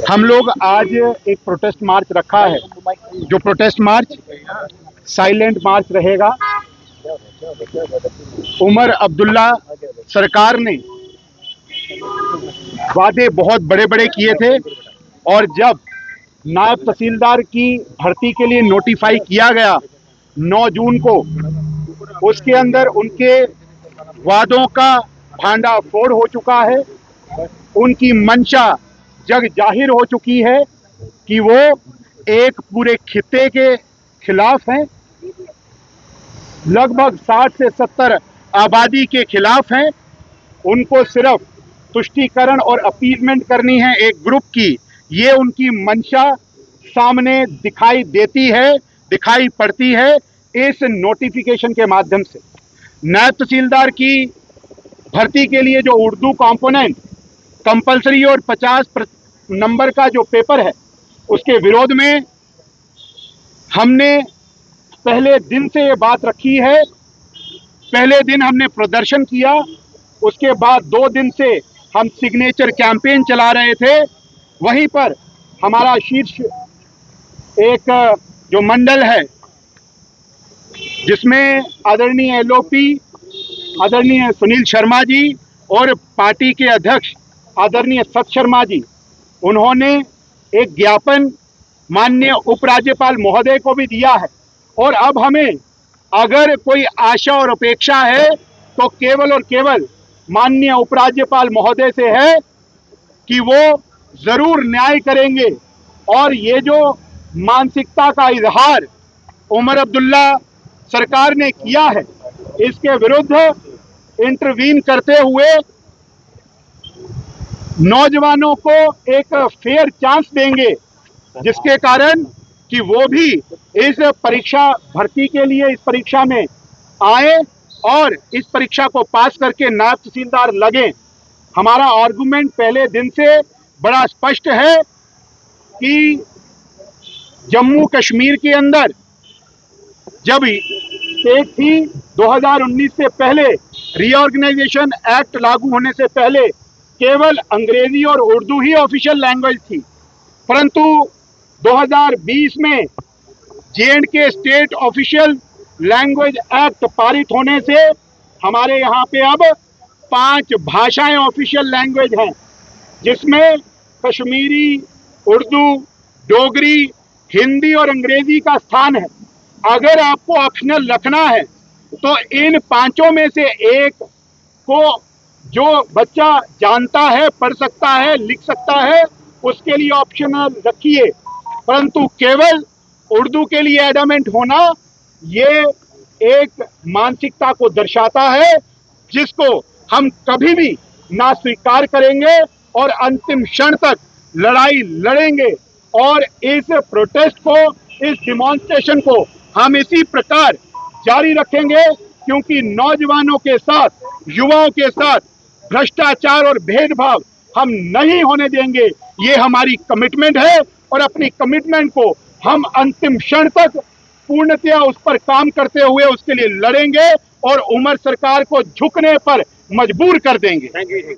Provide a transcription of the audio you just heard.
हम लोग आज एक प्रोटेस्ट मार्च रखा है, जो प्रोटेस्ट मार्च साइलेंट मार्च रहेगा। उमर अब्दुल्ला सरकार ने वादे बहुत बड़े बड़े किए थे और जब नायब तहसीलदार की भर्ती के लिए नोटिफाई किया गया 9 जून को, उसके अंदर उनके वादों का भांडाफोड़ हो चुका है। उनकी मंशा जग जाहिर हो चुकी है कि वो एक पूरे खित्ते के खिलाफ हैं, लगभग 60 से 70 आबादी के खिलाफ हैं। उनको सिर्फ तुष्टीकरण और अपीलमेंट करनी है एक ग्रुप की, ये उनकी मंशा सामने दिखाई देती है, दिखाई पड़ती है इस नोटिफिकेशन के माध्यम से। नायब तहसीलदार की भर्ती के लिए जो उर्दू कंपोनेंट कंपलसरी और 50 नंबर का जो पेपर है, उसके विरोध में हमने पहले दिन से ये बात रखी है। पहले दिन हमने प्रदर्शन किया, उसके बाद 2 दिन से हम सिग्नेचर कैंपेन चला रहे थे। वहीं पर हमारा शीर्ष एक जो मंडल है, जिसमें आदरणीय एलओपी आदरणीय सुनील शर्मा जी और पार्टी के अध्यक्ष आदरणीय सत शर्मा जी, उन्होंने एक ज्ञापन माननीय उपराज्यपाल महोदय को भी दिया है। और अब हमें अगर कोई आशा और अपेक्षा है तो केवल और केवल माननीय उपराज्यपाल महोदय से है कि वो जरूर न्याय करेंगे और ये जो मानसिकता का इजहार उमर अब्दुल्ला सरकार ने किया है, इसके विरुद्ध इंटरवीन करते हुए नौजवानों को एक फेयर चांस देंगे, जिसके कारण कि वो भी इस परीक्षा भर्ती के लिए इस परीक्षा में आए और इस परीक्षा को पास करके नायब तहसीलदार लगे। हमारा आर्गुमेंट पहले दिन से बड़ा स्पष्ट है कि जम्मू कश्मीर के अंदर जब स्टेट थी 2019 से पहले, रीऑर्गेनाइजेशन एक्ट लागू होने से पहले केवल अंग्रेजी और उर्दू ही ऑफिशियल लैंग्वेज थी, परंतु 2020 में J&K state official language act पारित होने से हमारे यहाँ पे अब 5 भाषाएं ऑफिशियल लैंग्वेज हैं, जिसमें कश्मीरी, उर्दू, डोगरी, हिंदी और अंग्रेजी का स्थान है। अगर आपको ऑप्शनल रखना है तो इन 5 में से एक को जो बच्चा जानता है, पढ़ सकता है, लिख सकता है, उसके लिए ऑप्शनल रखिए, परंतु केवल उर्दू के लिए एडमेंट होना ये एक मानसिकता को दर्शाता है, जिसको हम कभी भी ना स्वीकार करेंगे और अंतिम क्षण तक लड़ाई लड़ेंगे। और इस प्रोटेस्ट को, इस डिमॉन्स्ट्रेशन को हम इसी प्रकार जारी रखेंगे, क्योंकि नौजवानों के साथ, युवाओं के साथ भ्रष्टाचार और भेदभाव हम नहीं होने देंगे। ये हमारी कमिटमेंट है और अपनी कमिटमेंट को हम अंतिम क्षण तक पूर्णतया उस पर काम करते हुए उसके लिए लड़ेंगे और उमर सरकार को झुकने पर मजबूर कर देंगे।